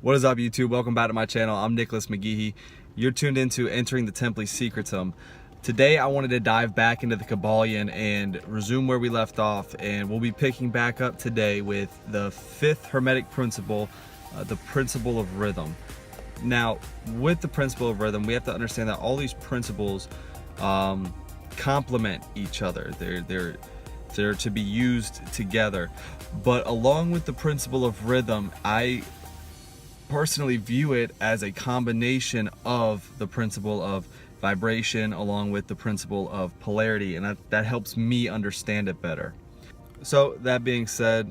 What is up, YouTube? Welcome back to my channel. I'm Nicholas McGehee. You're tuned into Entering the Templi Secretum. Today I wanted to dive back into the Kybalion and resume where we left off, and we'll be picking back up today with the fifth Hermetic principle, the principle of rhythm. Now, with the principle of rhythm, we have to understand that all these principles complement each other. They're to be used together. But along with the principle of rhythm, I personally view it as a combination of the principle of vibration along with the principle of polarity, and that helps me understand it better. So that being said,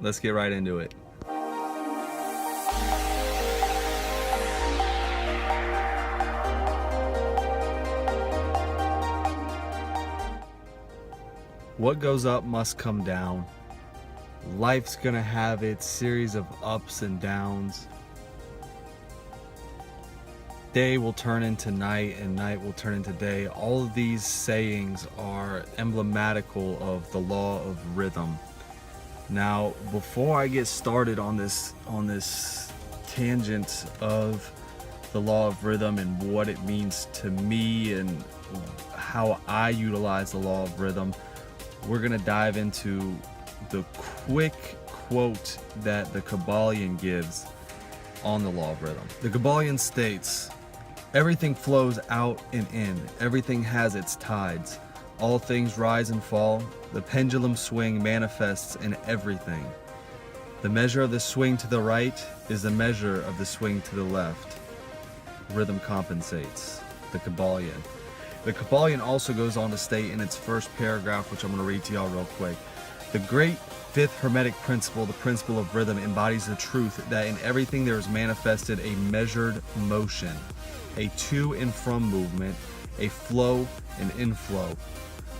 let's get right into it. What goes up must come down. Life's gonna have its series of ups and downs. Day will turn into night and night will turn into day. All of these sayings are emblematical of the law of rhythm. Now, before I get started on this tangent of the law of rhythm and what it means to me and how I utilize the law of rhythm, we're gonna dive into the quick quote that the Kybalion gives on the law of rhythm. The Kybalion states, "Everything flows out and in. Everything has its tides. All things rise and fall. The pendulum swing manifests in everything. The measure of the swing to the right is the measure of the swing to the left. Rhythm compensates." The Kybalion. The Kybalion also goes on to state in its first paragraph, which I'm going to read to y'all real quick, "The great fifth Hermetic principle, the principle of rhythm, embodies the truth that in everything there is manifested a measured motion, a to and from movement, a flow and inflow,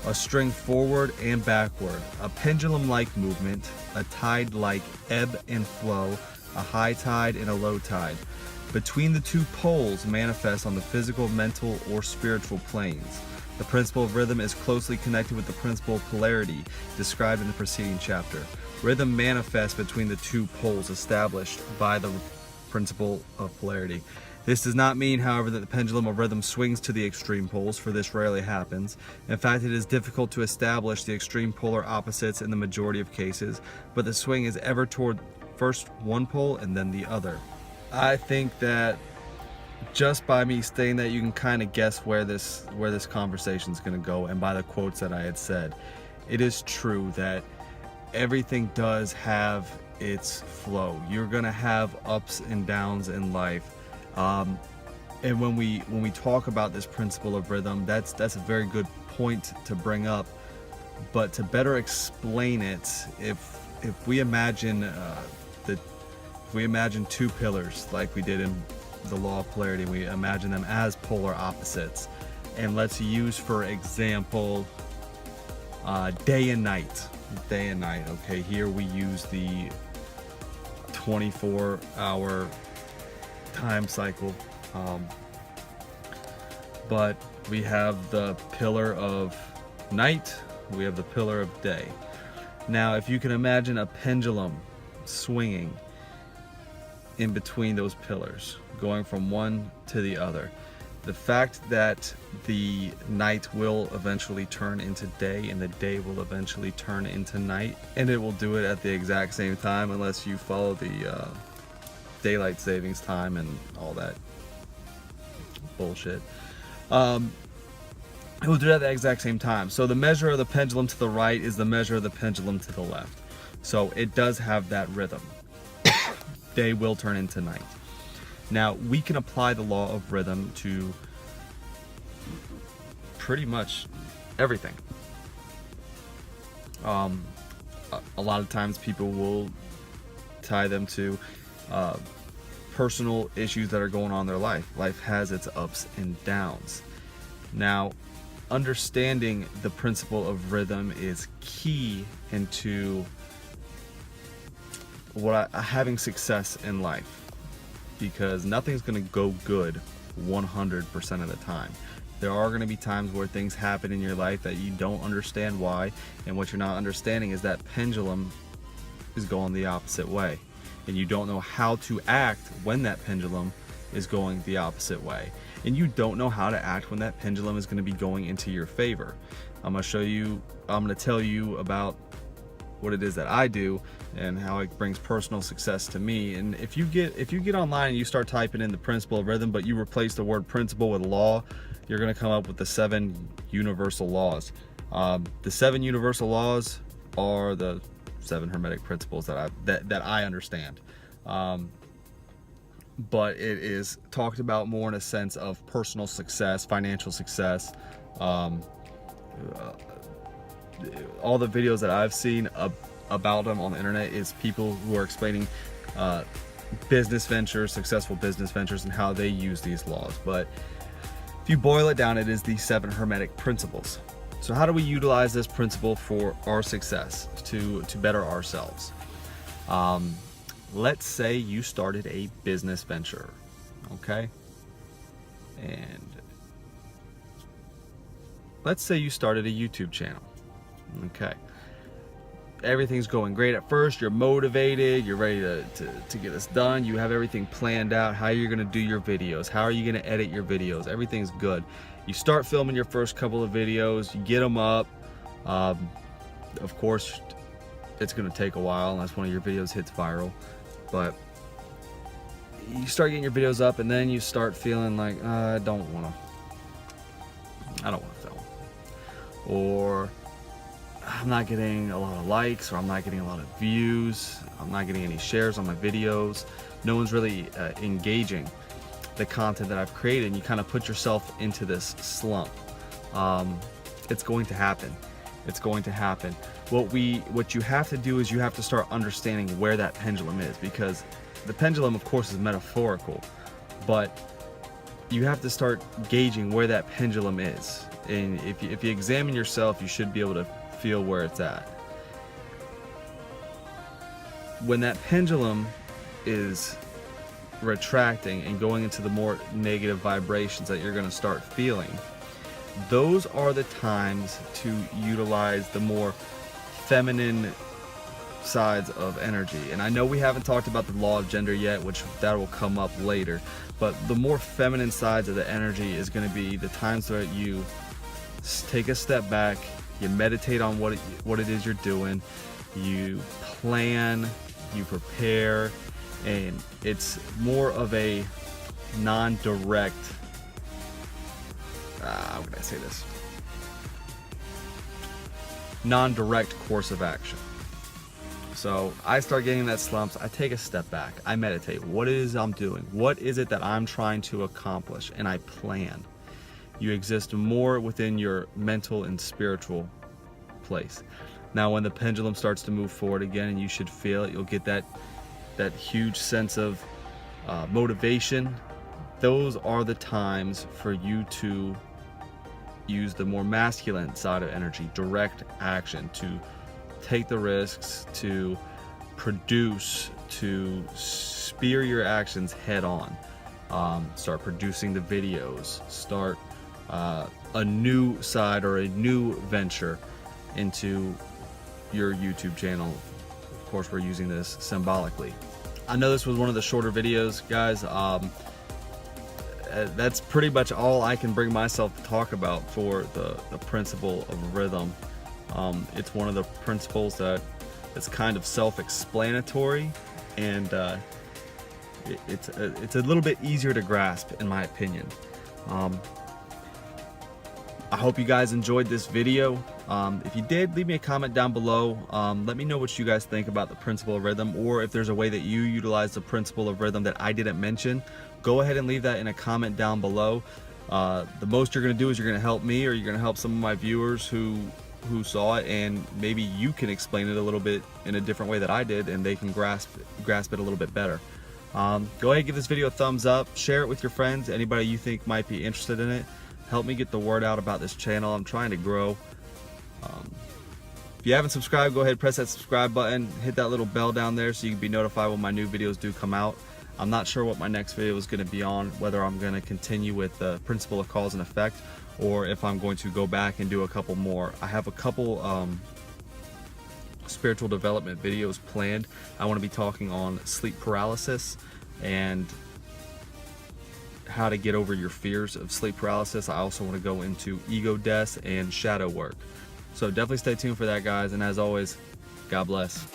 a string forward and backward, a pendulum-like movement, a tide-like ebb and flow, a high tide and a low tide. Between the two poles manifest on the physical, mental, or spiritual planes. The principle of rhythm is closely connected with the principle of polarity described in the preceding chapter. Rhythm manifests between the two poles established by the principle of polarity. This does not mean, however, that the pendulum of rhythm swings to the extreme poles, for this rarely happens. In fact, it is difficult to establish the extreme polar opposites in the majority of cases, but the swing is ever toward first one pole and then the other." I think that just by me stating that, you can kind of guess where this conversation is going to go, and by the quotes that I had said. It is true that everything does have its flow. You're going to have ups and downs in life. And when we talk about this principle of rhythm, that's a very good point to bring up. But to better explain it, if we imagine two pillars like we did in the law of polarity, we imagine them as polar opposites, and let's use for example day and night. Okay, here we use the 24-hour time cycle, but we have the pillar of night, we have the pillar of day. Now, if you can imagine a pendulum swinging in between those pillars, going from one to the other, the fact that the night will eventually turn into day and the day will eventually turn into night, and it will do it at the exact same time unless you follow the daylight savings time and all that bullshit. It will do it at the exact same time. So the measure of the pendulum to the right is the measure of the pendulum to the left. So it does have that rhythm. Day will turn into night. Now, we can apply the law of rhythm to pretty much everything. A lot of times people will tie them to personal issues that are going on in their life. Life has its ups and downs. Now, understanding the principle of rhythm is key into having success in life, because nothing's going to go good 100% of the time. There are going to be times where things happen in your life that you don't understand why, and what you're not understanding is that pendulum is going the opposite way. and you don't know how to act when that pendulum is going the opposite way, and you don't know how to act when that pendulum is going to be going into your favor. I'm going to tell you about what it is that I do and how it brings personal success to me. And if you get online and you start typing in the principle of rhythm, but you replace the word principle with law, you're going to come up with the 7 universal laws. The 7 universal laws are the 7 Hermetic Principles that I understand. But it is talked about more in a sense of personal success, financial success. All the videos that I've seen about them on the internet is people who are explaining business ventures, successful business ventures, and how they use these laws. But if you boil it down, it is the 7 Hermetic Principles. So how do we utilize this principle for our success, to better ourselves? Let's say you started a business venture, okay? And let's say you started a YouTube channel. Okay, everything's going great at first. You're motivated, you're ready to get this done. You have everything planned out, how you're gonna do your videos, how are you gonna edit your videos. Everything's good. You start filming your first couple of videos, you get them up. Of course, it's gonna take a while unless one of your videos hits viral, but you start getting your videos up, and then you start feeling like, I don't wanna film, or I'm not getting a lot of likes, or I'm not getting a lot of views, I'm not getting any shares on my videos, no one's really engaging the content that I've created, and you kind of put yourself into this slump. It's going to happen. It's going to happen. What you have to do is you have to start understanding where that pendulum is, because the pendulum, of course, is metaphorical, but you have to start gauging where that pendulum is. And if you examine yourself, you should be able to feel where it's at. When that pendulum is retracting and going into the more negative vibrations that you're going to start feeling, those are the times to utilize the more feminine sides of energy. And I know we haven't talked about the law of gender yet, which that will come up later, but the more feminine sides of the energy is going to be the times that you take a step back, you meditate on what it is you're doing, you plan, you prepare, and it's more of a non-direct, how can I say this? Non-direct course of action. So I start getting that slumps, I take a step back, I meditate. What it is I'm doing? What is it that I'm trying to accomplish? And I plan. You exist more within your mental and spiritual place. Now when the pendulum starts to move forward again, and you should feel it, you'll get that huge sense of motivation. Those are the times for you to use the more masculine side of energy, direct action, to take the risks, to produce, to spear your actions head on. Start producing the videos, start a new side or a new venture into your YouTube channel. Of course, we're using this symbolically. I know this was one of the shorter videos, guys. That's pretty much all I can bring myself to talk about for the principle of rhythm. It's one of the principles that it's kind of self-explanatory, and it's a little bit easier to grasp, in my opinion. I hope you guys enjoyed this video. If you did, leave me a comment down below. Let me know what you guys think about the principle of rhythm, or if there's a way that you utilize the principle of rhythm that I didn't mention. Go ahead and leave that in a comment down below. The most you're going to do is you're going to help me, or you're going to help some of my viewers who saw it, and maybe you can explain it a little bit in a different way that I did, and they can grasp it a little bit better. Go ahead, give this video a thumbs up, share it with your friends, anybody you think might be interested in it. Help me get the word out about this channel. I'm trying to grow. If you haven't subscribed, go ahead, press that subscribe button, hit that little bell down there so you can be notified when my new videos do come out. I'm not sure what my next video is going to be on, whether I'm going to continue with the principle of cause and effect, or if I'm going to go back and do a couple more. I have a couple spiritual development videos planned. I want to be talking on sleep paralysis and how to get over your fears of sleep paralysis. I also want to go into ego deaths and shadow work. So definitely stay tuned for that, guys. And as always, God bless.